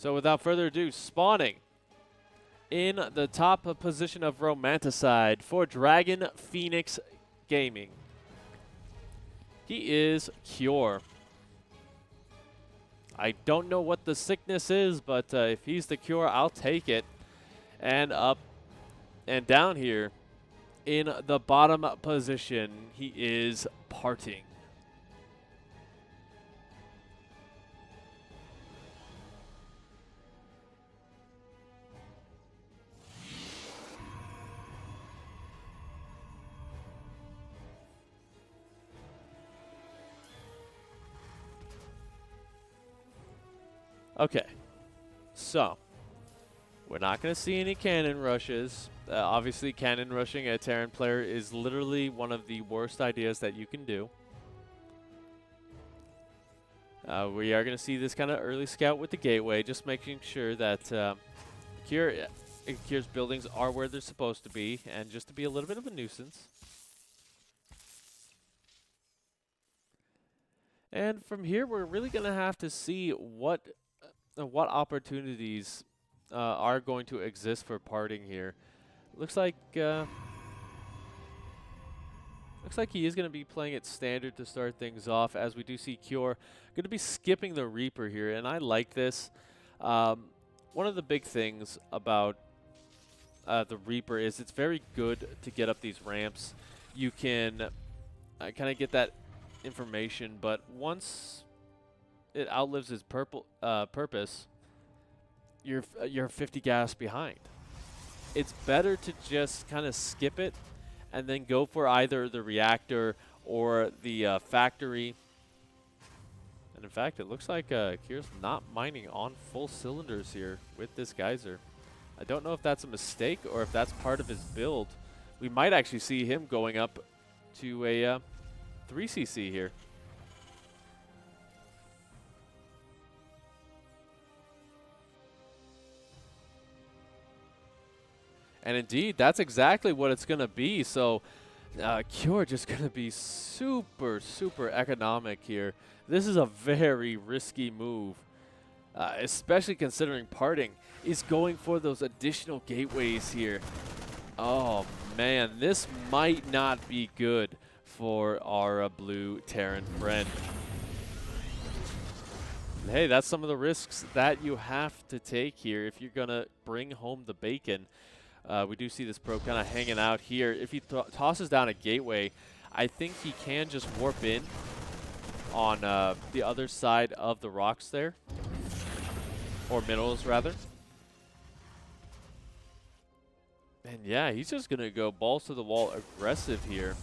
So without further ado, spawning in the top position of Romanticide for Dragon Phoenix Gaming. He is Cure. I don't know what the sickness is, but if he's the Cure, I'll take it. And up and down here in the bottom position, he is Parting. Okay, so we're not going to see any cannon rushes. Obviously, cannon rushing a Terran player is literally one of the worst ideas that you can do. We are going to see this kind of early scout with the gateway, just making sure that Cure's buildings are where they're supposed to be, and just to be a little bit of a nuisance. And from here, we're really going to have to see what opportunities are going to exist for Parting here. Looks like he is going to be playing it standard to start things off, as we do see Cure going to be skipping the Reaper here, and I like this. One of the big things about the Reaper is it's very good to get up these ramps. You can kind of get that information, but once it outlives its purpose, you're 50 gas behind. It's better to just kind of skip it and then go for either the reactor or the factory. And in fact, it looks like Cure's not mining on full cylinders here with this geyser. I don't know if that's a mistake or if that's part of his build. We might actually see him going up to a 3cc here. And indeed, that's exactly what it's going to be. So Cure just going to be super, super economic here. This is a very risky move, especially considering Parting is going for those additional gateways here. Oh, man, this might not be good for our blue Terran friend. Hey, that's some of the risks that you have to take here if you're going to bring home the bacon. We do see this pro kind of hanging out here. If he tosses down a gateway, I think he can just warp in on the other side of the rocks there. Or minerals, rather. And yeah, he's just going to go balls to the wall aggressive here.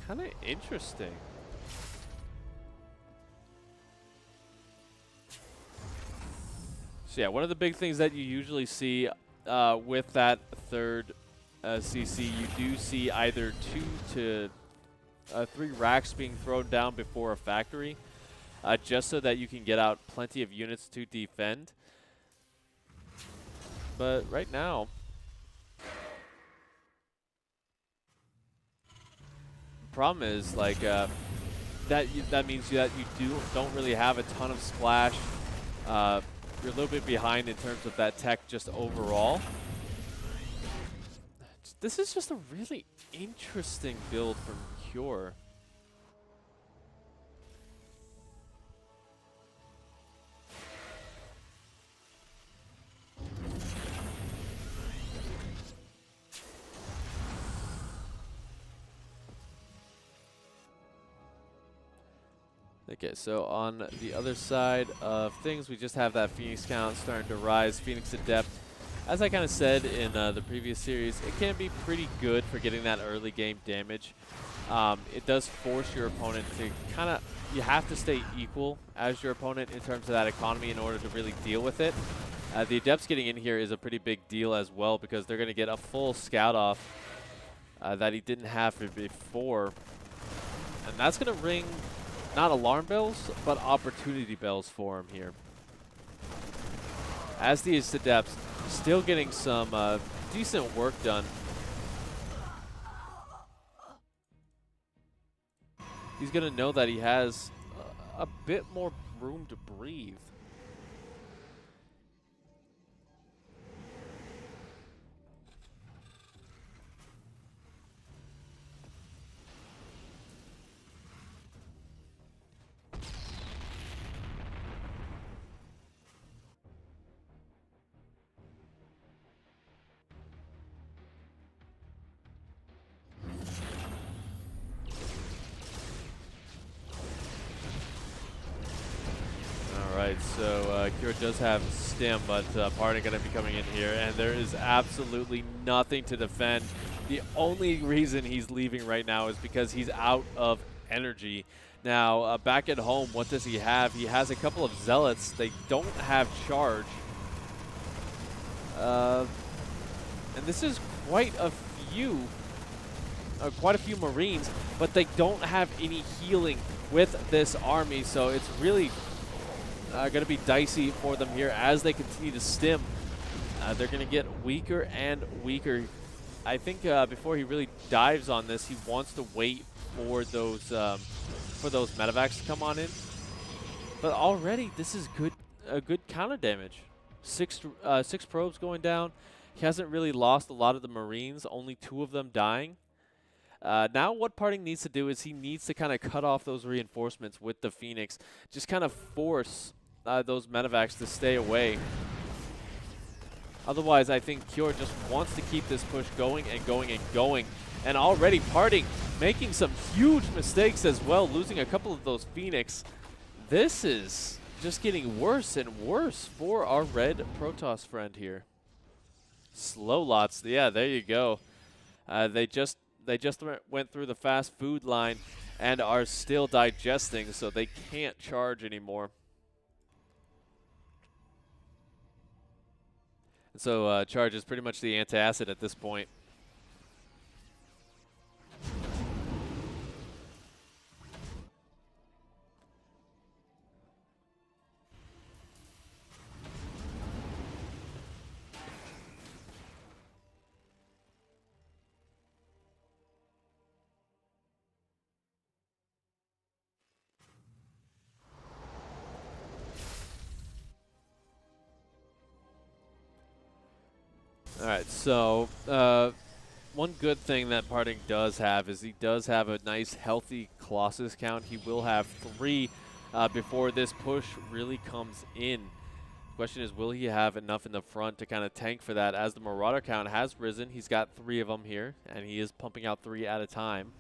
Kind of interesting. So yeah, one of the big things that you usually see with that third CC, you do see either 2 to 3 racks being thrown down before a factory, just so that you can get out plenty of units to defend. But right now, the problem is like that means that you don't really have a ton of splash. You're a little bit behind in terms of that tech just overall. This is just a really interesting build from Cure. Okay, so on the other side of things, we just have that Phoenix count starting to rise. Phoenix Adept, as I kind of said in the previous series, it can be pretty good for getting that early game damage. It does force your opponent to kind of, you have to stay equal as your opponent in terms of that economy in order to really deal with it. The Adepts getting in here is a pretty big deal as well, because they're going to get a full scout off that he didn't have before. And that's going to ring not alarm bells, but opportunity bells for him here. As these Adepts still getting some decent work done. he's going to know that he has a bit more room to breathe. Alright, so Kira does have stim, but Parting going to be coming in here, and there is absolutely nothing to defend. The only reason he's leaving right now is because he's out of energy. Now, back at home, what does he have? He has a couple of Zealots. They don't have charge. And this is quite a few Marines, but they don't have any healing with this army, so it's really going to be dicey for them here as they continue to stim. They're going to get weaker and weaker. I think before he really dives on this, he wants to wait for those medevacs to come on in. But already, this is a good counter damage. Six probes going down. He hasn't really lost a lot of the Marines, only 2 of them dying. Now what Parting needs to do is he needs to kind of cut off those reinforcements with the Phoenix. Just kind of force those medevacs to stay away. Otherwise, I think Cure just wants to keep this push going and going and going. And already Parting making some huge mistakes as well, losing a couple of those Phoenix. This is just getting worse and worse for our red Protoss friend here. Slow lots, yeah, there you go. They just went through the fast food line and are still digesting, so they can't charge anymore. And so charge is pretty much the antacid at this point. All right, so one good thing that Parting does have is he does have a nice, healthy Colossus count. He will have 3 before this push really comes in. The question is, will he have enough in the front to kind of tank for that? As the Marauder count has risen, he's got 3 of them here, and he is pumping out 3 at a time.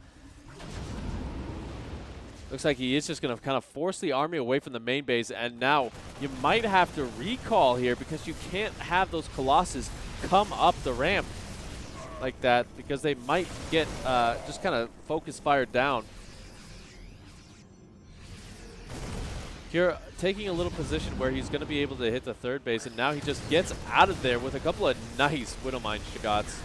Looks like he is just going to kind of force the army away from the main base, and now you might have to recall here because you can't have those Colossus come up the ramp like that because they might get just kind of focus fired down. Here, taking a little position where he's going to be able to hit the 3rd base, and now he just gets out of there with a couple of nice Widowmine shots.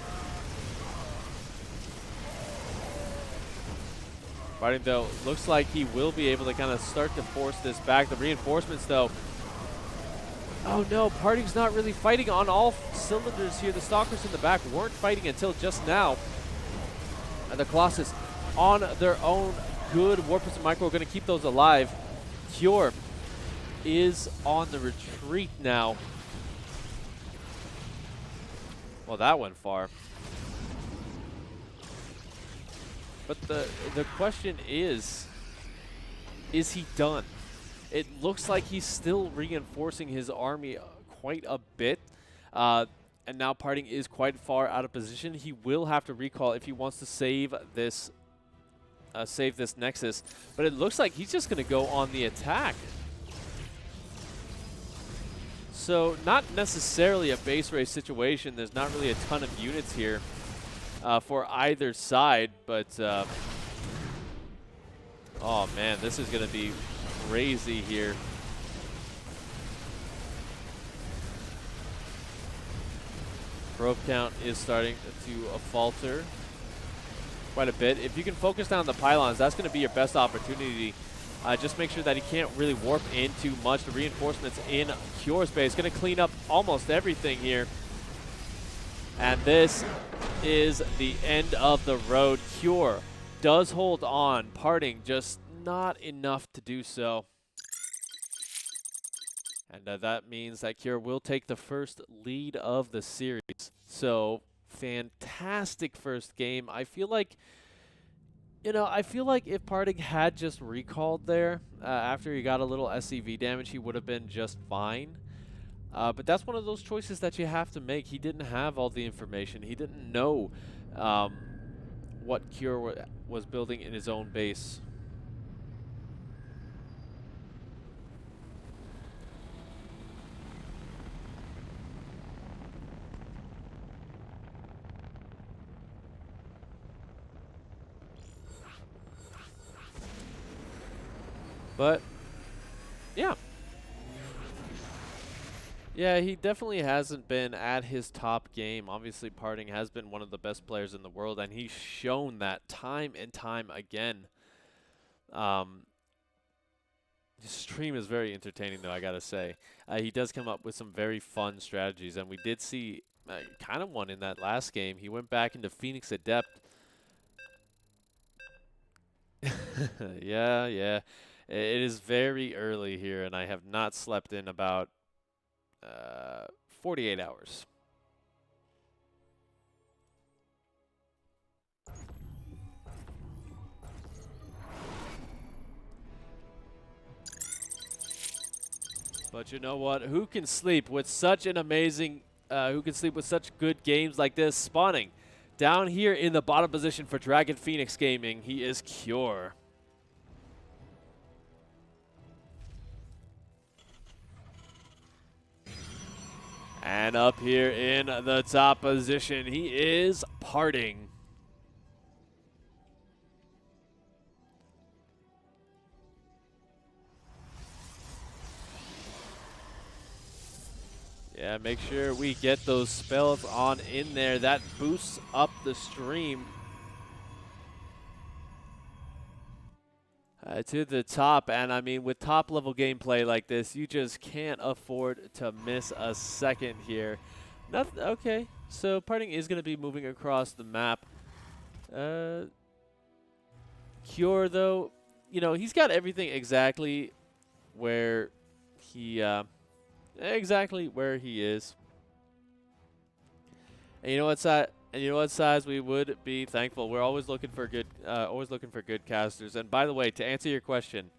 Parting, though, looks like he will be able to kind of start to force this back. The reinforcements, though. Oh, no. Parting's not really fighting on all cylinders here. The Stalkers in the back weren't fighting until just now. And the Colossus on their own. Good. Warpers and Micro are going to keep those alive. Cure is on the retreat now. Well, that went far. But the question is he done? It looks like he's still reinforcing his army quite a bit. And now Parting is quite far out of position. He will have to recall if he wants to save this Nexus. But it looks like he's just going to go on the attack. So not necessarily a base race situation. There's not really a ton of units here for either side, but oh man, this is going to be crazy here. Probe count is starting to falter quite a bit. If you can focus down the pylons, that's going to be your best opportunity. Just make sure that he can't really warp in too much. The reinforcements in Cure space going to clean up almost everything here. And this is the end of the road. Cure does hold on. Parting just not enough to do so. And that means that Cure will take the first lead of the series. So, fantastic first game. I feel like, if Parting had just recalled there after he got a little SCV damage, he would have been just fine. But that's one of those choices that you have to make. He didn't have all the information. He didn't know what Cure was building in his own base. But, yeah. Yeah, he definitely hasn't been at his top game. Obviously, Parting has been one of the best players in the world, and he's shown that time and time again. His stream is very entertaining, though, I gotta say. He does come up with some very fun strategies, and we did see kind of one in that last game. He went back into Phoenix Adept. Yeah. It is very early here, and I have not slept in about 48 hours. But you know what? Who can sleep with such an amazing, who can sleep with such good games like this? Spawning down here in the bottom position for Dragon Phoenix Gaming, he is Cure. And up here in the top position, he is Parting. Yeah, make sure we get those spells on in there. That boosts up the stream to the top. And I mean, with top level gameplay like this, you just can't afford to miss a second here. Okay, so Parting is going to be moving across the map. Cure, though, he's got everything exactly where he is. And you know what, size we would be thankful. We're always looking for good casters. And by the way, to answer your question,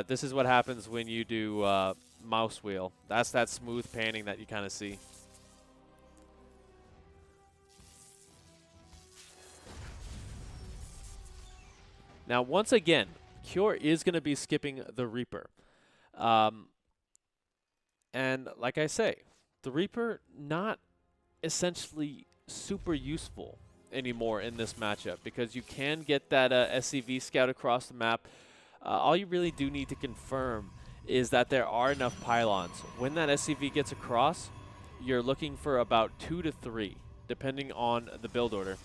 this is what happens when you do mouse wheel. That's that smooth panning that you kind of see. Now, once again, Cure is going to be skipping the Reaper. And like I say, the Reaper not essentially super useful anymore in this matchup because you can get that SCV scout across the map. All you really do need to confirm is that there are enough pylons. When that SCV gets across, you're looking for about 2 to 3, depending on the build order.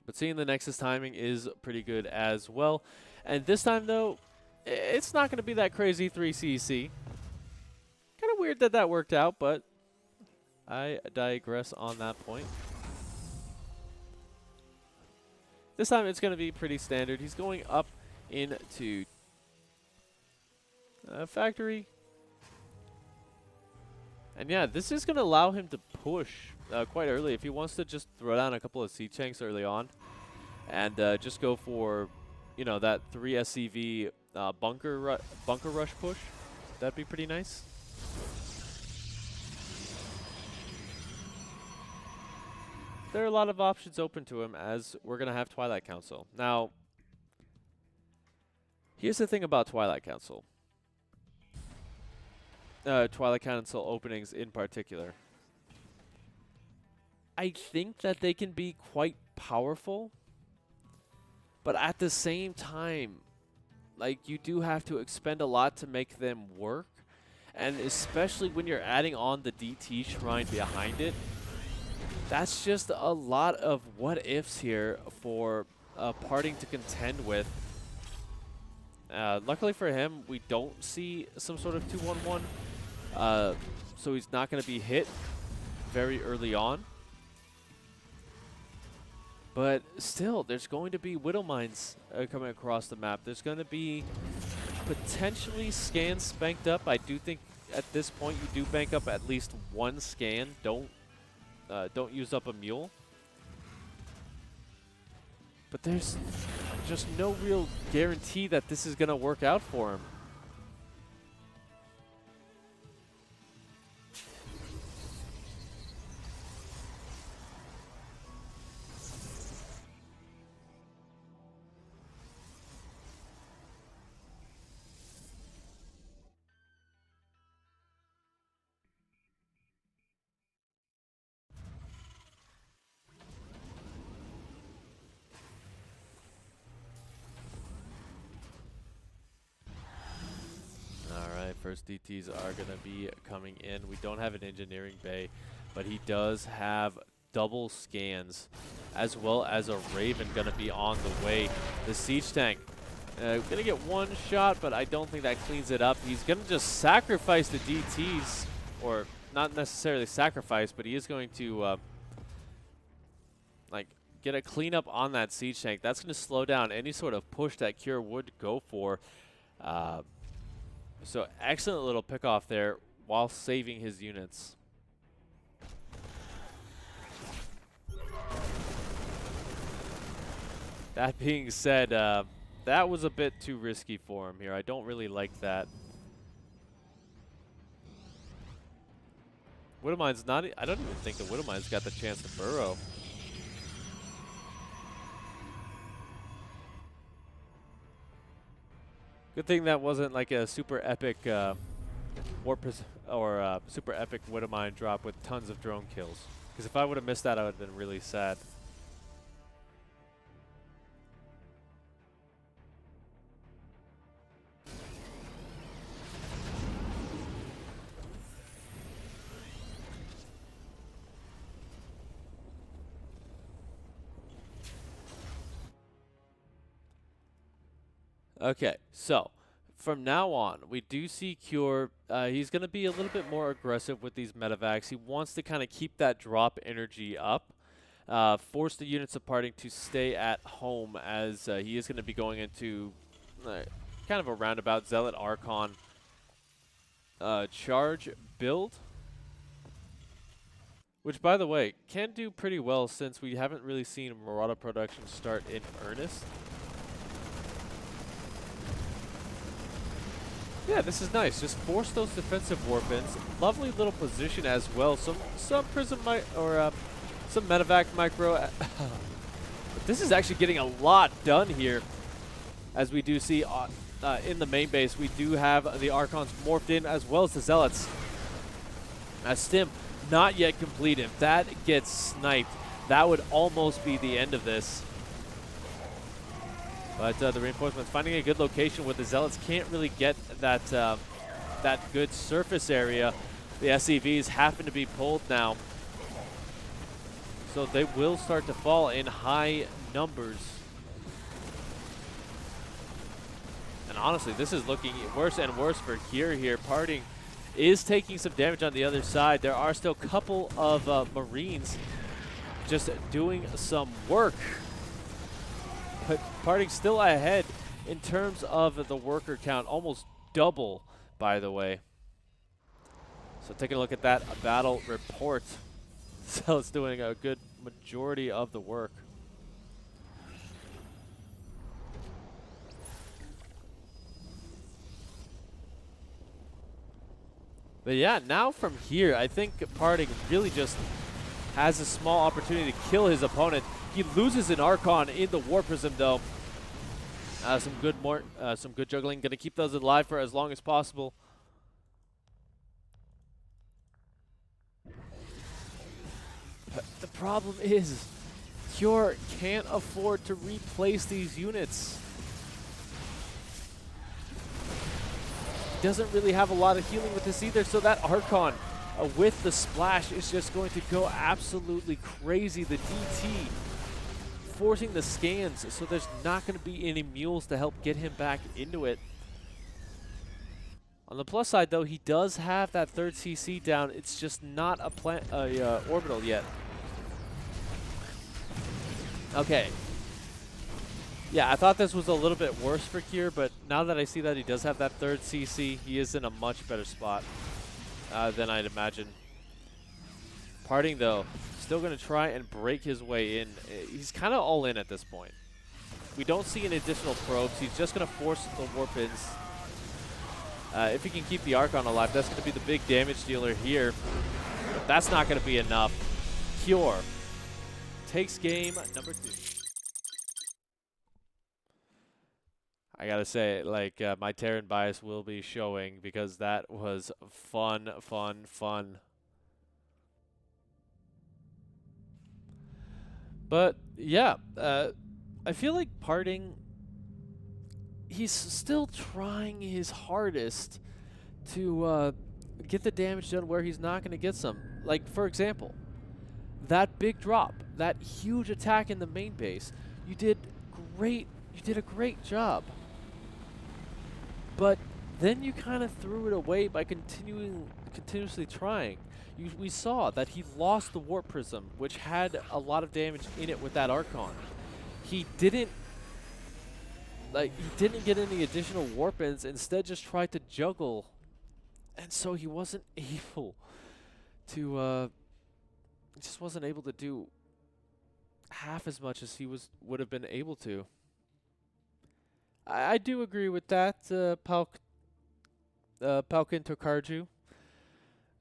But seeing the Nexus timing is pretty good as well. And this time, though, it's not going to be that crazy 3cc. Kind of weird that that worked out, but I digress on that point. This time, it's going to be pretty standard. He's going up into factory. And yeah, this is going to allow him to push quite early if he wants to just throw down a couple of siege tanks early on and just go for, that 3 SCV bunker rush push. That'd be pretty nice. There are a lot of options open to him as we're going to have Twilight Council. Now, here's the thing about Twilight Council. Twilight Council openings in particular. I think that they can be quite powerful, but at the same time, you do have to expend a lot to make them work, and especially when you're adding on the DT shrine behind it, that's just a lot of what-ifs here for Parting to contend with. Luckily for him, we don't see some sort of 2-1-1, so he's not going to be hit. very early on. But still, there's going to be Widow Mines coming across the map. There's going to be potentially scans banked up. I do think at this point you do bank up at least one scan. Don't use up a mule. But there's just no real guarantee that this is going to work out for him. First DTs are going to be coming in. We don't have an engineering bay, but he does have double scans, as well as a Raven going to be on the way. The siege tank going to get one shot, but I don't think that cleans it up. He's going to just sacrifice the DTs, or not necessarily sacrifice, but he is going to like get a cleanup on that siege tank. That's going to slow down any sort of push that Cure would go for. So excellent little pick off there while saving his units. That being said, that was a bit too risky for him here. I don't really like that. Widowmine's not, I don't even think the Widowmine's got the chance to burrow. Good thing that wasn't like a super epic super epic Widowmine drop with tons of drone kills. Because if I would have missed that, I would have been really sad. Okay, so from now on, we do see Cure. He's going to be a little bit more aggressive with these medevacs. He wants to kind of keep that drop energy up, force the units of parting to stay at home, as he is going to be going into kind of a roundabout Zealot Archon charge build. Which, by the way, can do pretty well since we haven't really seen Marauder production start in earnest. Yeah, this is nice. Just force those defensive warpins. Lovely little position as well. Some prism some medevac micro. But this is actually getting a lot done here, as we do see in the main base. We do have the Archons morphed in, as well as the Zealots. Stim not yet complete. If that gets sniped, that would almost be the end of this. But the reinforcements finding a good location where the Zealots can't really get that that good surface area. The SCVs happen to be pulled now, so they will start to fall in high numbers. And honestly, this is looking worse and worse for Kier here. Parting is taking some damage on the other side. There are still a couple of Marines just doing some work. But Parting still ahead in terms of the worker count, almost double, by the way. So taking a look at that battle report. So it's doing a good majority of the work. But yeah, now from here, I think Parting really just has a small opportunity to kill his opponent. He loses an Archon in the War Prism, though. Some good juggling. Going to keep those alive for as long as possible. But the problem is, Cure can't afford to replace these units. Doesn't really have a lot of healing with this either, so that Archon with the splash is just going to go absolutely crazy. The DT forcing the scans, so there's not going to be any mules to help get him back into it. On the plus side, though, he does have that third CC down. It's just not a orbital yet. Okay. Yeah, I thought this was a little bit worse for Kier, but now that I see that he does have that third CC, he is in a much better spot than I'd imagine. Parting, though, still going to try and break his way in. He's kind of all in at this point. We don't see any additional probes. He's just going to force the warp-ins. If he can keep the Archon alive, that's going to be the big damage dealer here. But that's not going to be enough. Cure takes game number 2. I gotta say, like, my Terran bias will be showing because that was fun, fun, fun. But, yeah, I feel like Parting, he's still trying his hardest to get the damage done where he's not going to get some. Like, for example, that big drop, that huge attack in the main base, you did great. You did a great job. But then you kind of threw it away by continuously trying. We saw that he lost the Warp Prism, which had a lot of damage in it with that Archon. He didn't get any additional warp-ins, instead just tried to juggle. And so he wasn't able to, he just wasn't able to do half as much as he would have been able to. I do agree with that, Palkin Tokarju.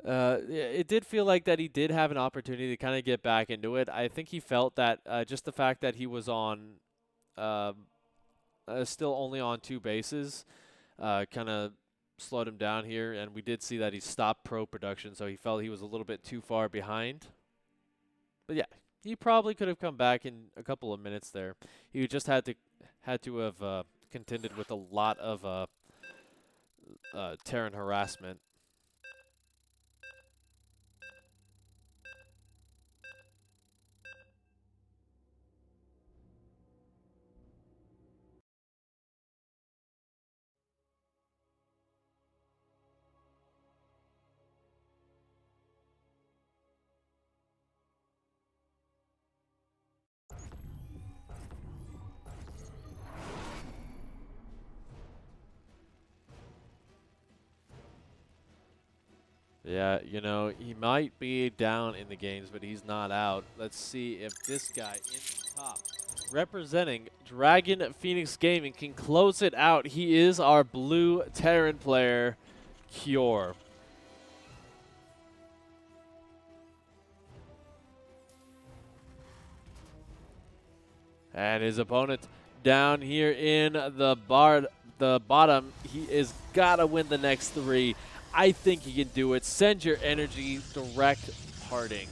It did feel like that he did have an opportunity to kind of get back into it. I think he felt that just the fact that he was on, still only on 2 bases, kind of slowed him down here. And we did see that he stopped pro production, so he felt he was a little bit too far behind. But yeah, he probably could have come back in a couple of minutes there. He just had to have contended with a lot of Terran harassment. Yeah, you know, he might be down in the games, but he's not out. Let's see if this guy in the top, representing Dragon Phoenix Gaming, can close it out. He is our blue Terran player, Cure. And his opponent down here in the bottom, he is gotta win the next 3. I think he can do it. Send your energy, direct Parting.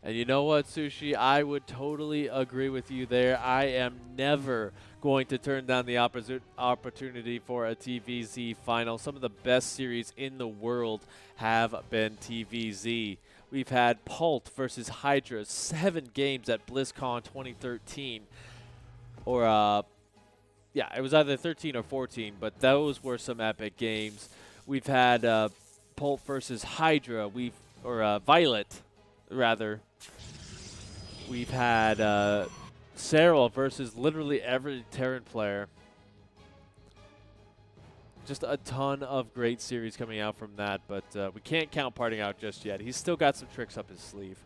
And you know what, Sushi? I would totally agree with you there. I am never going to turn down the opportunity for a TVZ final. Some of the best series in the world have been TVZ. We've had Pult versus Hydra, 7 games at BlizzCon 2013. Or, yeah, it was either 13 or 14, but those were some epic games. We've had Pult versus Hydra, or Violet, rather. We've had Serral versus literally every Terran player. Just a ton of great series coming out from that, but we can't count Parting out just yet. He's still got some tricks up his sleeve.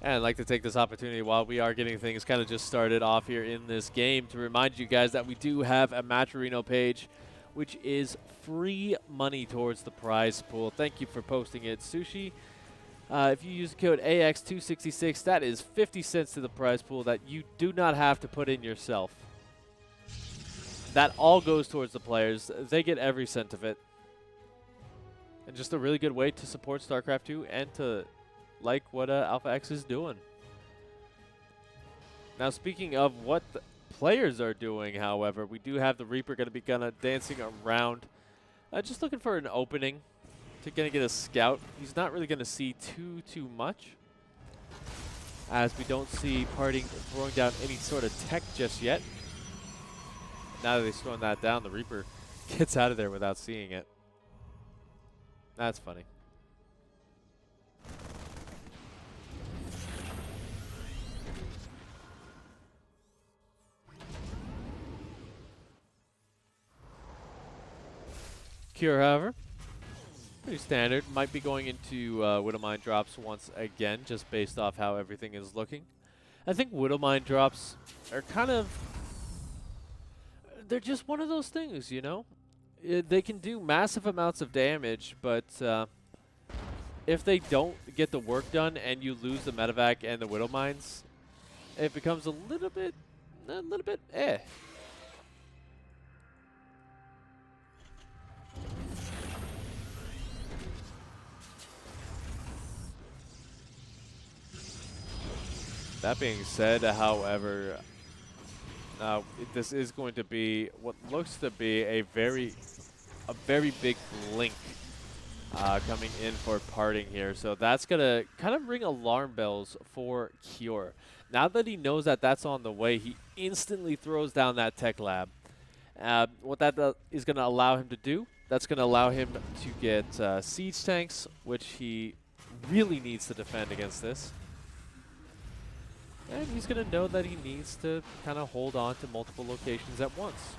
And I'd like to take this opportunity while we are getting things kind of just started off here in this game to remind you guys that we do have a Matcherino page, which is free money towards the prize pool. Thank you for posting it, Sushi. If you use the code AX266, that is 50 cents to the prize pool that you do not have to put in yourself. That all goes towards the players. They get every cent of it. And just a really good way to support StarCraft 2 and to like what Alpha X is doing. Now, speaking of what the players are doing, however, we do have the Reaper going to be kind of dancing around, just looking for an opening to going to get a scout. He's not really going to see too much, as we don't see Parting throwing down any sort of tech just yet. Now that he's throwing that down, the Reaper gets out of there without seeing it. That's funny. Cure, however, pretty standard. Might be going into Widowmine drops once again, just based off how everything is looking. I think Widowmine drops are kind of... they're just one of those things, you know? They can do massive amounts of damage, but if they don't get the work done and you lose the medevac and the Widowmines, it becomes a little bit eh. That being said, however, this is going to be what looks to be a very big blink coming in for Parting here. So that's going to kind of ring alarm bells for Cure. Now that he knows that that's on the way, he instantly throws down that tech lab. What that is going to allow him to do, that's going to allow him to get siege tanks, which he really needs to defend against this. And he's going to know that he needs to kind of hold on to multiple locations at once.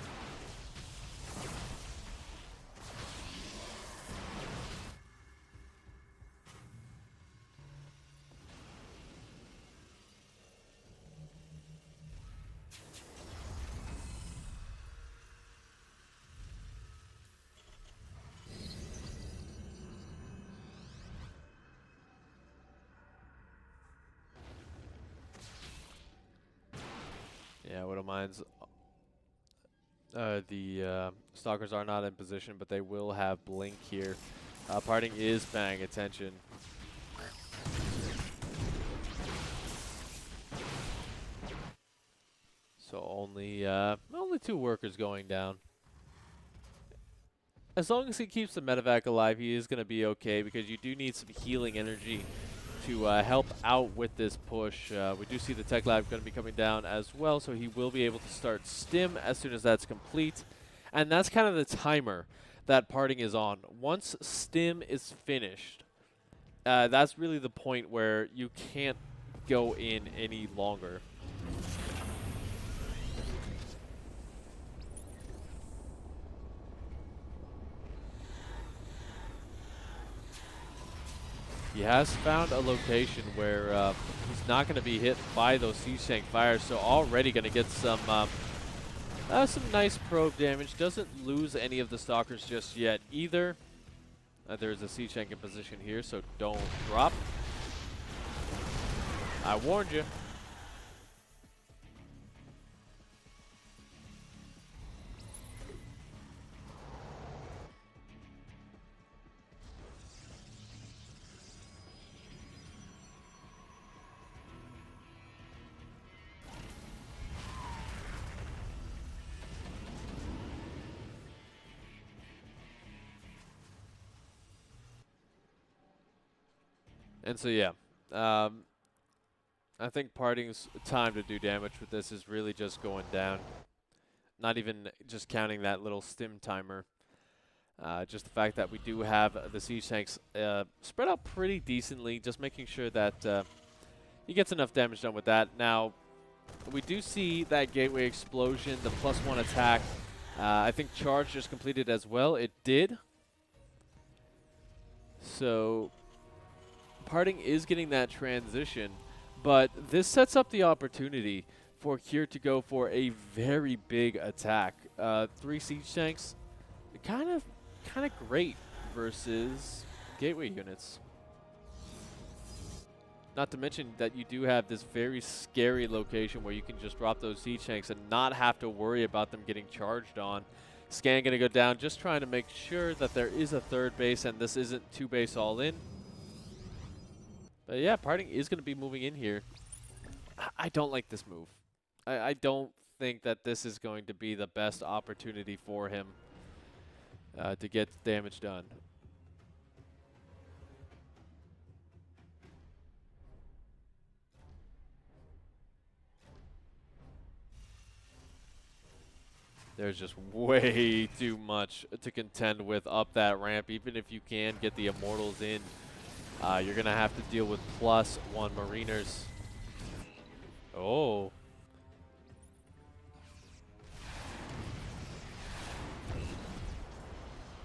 Yeah, Widowmines. The Stalkers are not in position, but they will have Blink here. Parting is paying attention. So only 2 workers going down. As long as he keeps the medevac alive, he is going to be okay, because you do need some healing energy to help out with this push. We do see the tech lab going to be coming down as well, so he will be able to start stim as soon as that's complete. And that's kind of the timer that Parting is on. Once stim is finished, that's really the point where you can't go in any longer. He has found a location where he's not going to be hit by those siege tank fires, so already going to get some nice probe damage. Doesn't lose any of the stalkers just yet either. There's a siege tank in position here, so don't drop. I warned you. And so, yeah, I think Parting's time to do damage with this is really just going down. Not even just counting that little stim timer. Just the fact that we do have the siege tanks spread out pretty decently, just making sure that he gets enough damage done with that. Now, we do see that gateway explosion, the +1 attack. I think charge just completed as well. It did. So Parting is getting that transition, but this sets up the opportunity for Cure to go for a very big attack. 3 siege tanks, kind of great versus gateway units. Not to mention that you do have this very scary location where you can just drop those siege tanks and not have to worry about them getting charged on. Scan going to go down, just trying to make sure that there is a 3rd base and this isn't 2 base all in. But yeah, Parting is going to be moving in here. I don't like this move. I don't think that this is going to be the best opportunity for him to get damage done. There's just way too much to contend with up that ramp. Even if you can get the Immortals in, you're going to have to deal with +1 Mariners. Oh.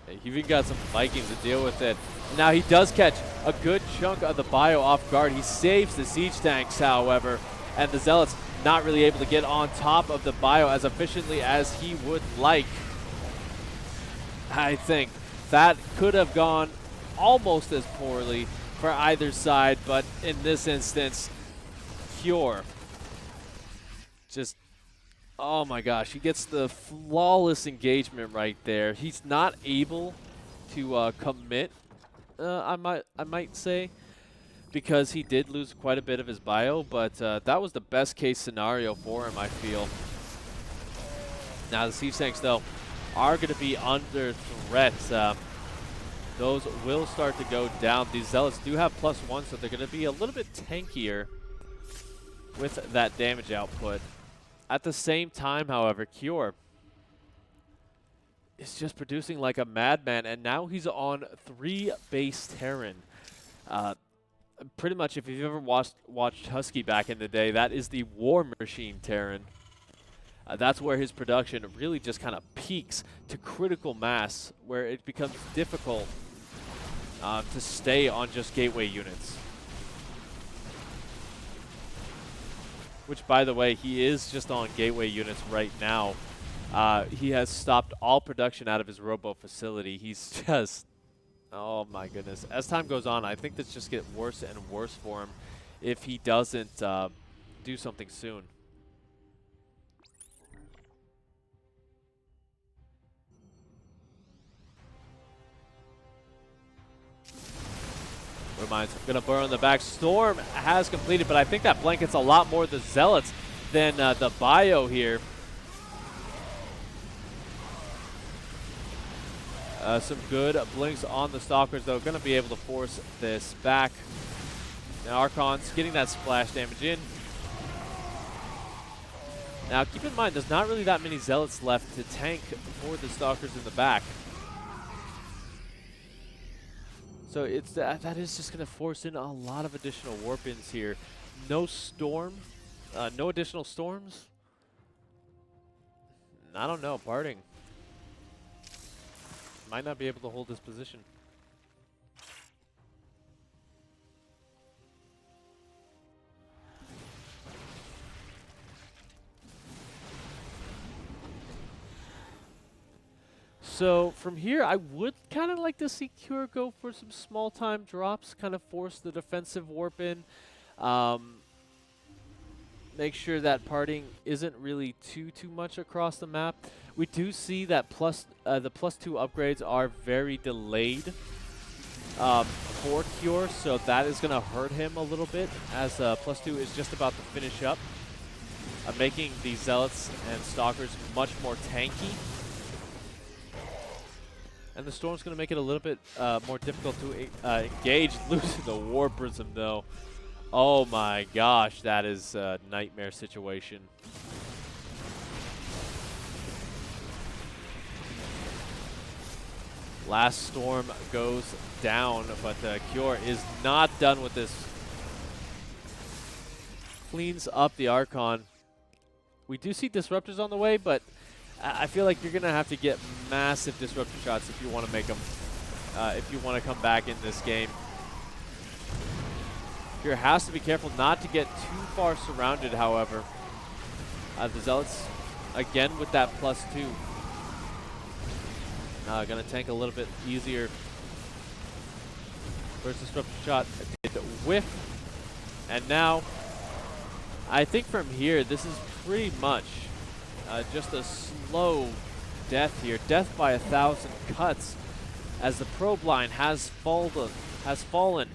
He even got some Vikings to deal with it. Now he does catch a good chunk of the bio off guard. He saves the siege tanks, however, and the Zealots not really able to get on top of the bio as efficiently as he would like. I think that could have gone almost as poorly for either side, but in this instance, Cure just, oh my gosh, he gets the flawless engagement right there. He's not able to commit, I might say, because he did lose quite a bit of his bio, but that was the best case scenario for him, I feel. Now the siege tanks, though, are going to be under threat. Those will start to go down. These Zealots do have +1, so they're going to be a little bit tankier with that damage output. At the same time, however, Cure is just producing like a madman, and now he's on 3 base Terran. Pretty much, if you've ever watched Husky back in the day, that is the War Machine Terran. That's where his production really just kind of peaks to critical mass, where it becomes difficult to stay on just gateway units. Which, by the way, he is just on gateway units right now. He has stopped all production out of his robo facility. He's just, oh my goodness. As time goes on, I think this just gets worse and worse for him if he doesn't do something soon. Reminds gonna burrow in the back. Storm has completed, but I think that blankets a lot more the Zealots than the bio here. Some good blinks on the Stalkers, though. Gonna be able to force this back. Now Archon's getting that splash damage in. Now keep in mind, there's not really that many Zealots left to tank for the Stalkers in the back. So it's that is just going to force in a lot of additional warp-ins here. No storm, no additional storms. I don't know, Parting might not be able to hold this position. So from here, I would kind of like to see Cure go for some small-time drops, kind of force the defensive warp in. Make sure that Parting isn't really too much across the map. We do see that the +2 upgrades are very delayed for Cure, so that is going to hurt him a little bit, as +2 is just about to finish up, making the Zealots and Stalkers much more tanky. And the Storm's going to make it a little bit more difficult to engage. Losing the War Prism, though. Oh my gosh, that is a nightmare situation. Last Storm goes down, but Cure is not done with this. Cleans up the Archon. We do see Disruptors on the way, but I feel like you're going to have to get massive disruptor shots if you want to make them, if you want to come back in this game. Cure has to be careful not to get too far surrounded, however. The Zealots, again with that +2. Going to tank a little bit easier. First disruptor shot did whiff. And now, I think from here, this is pretty much just a slow death here. Death by 1,000 cuts as the probe line has fallen.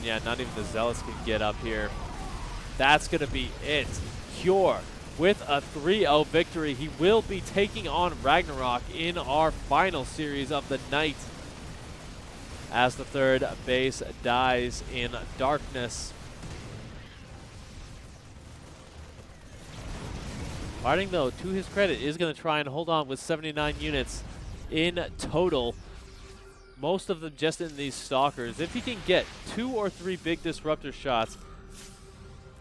and yeah, not even the Zealots can get up here. That's going to be it. Cure with a 3-0 victory. He will be taking on Ragnarok in our final series of the night as the third base dies in darkness. Harding, though, to his credit, is going to try and hold on with 79 units in total. Most of them just in these Stalkers. If he can get 2 or 3 big Disruptor shots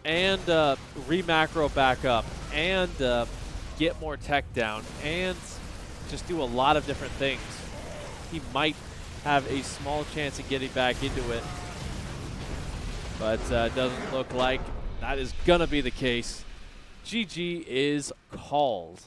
and re-macro back up and get more tech down and just do a lot of different things, he might have a small chance of getting back into it. But doesn't look like that is going to be the case. GG is called.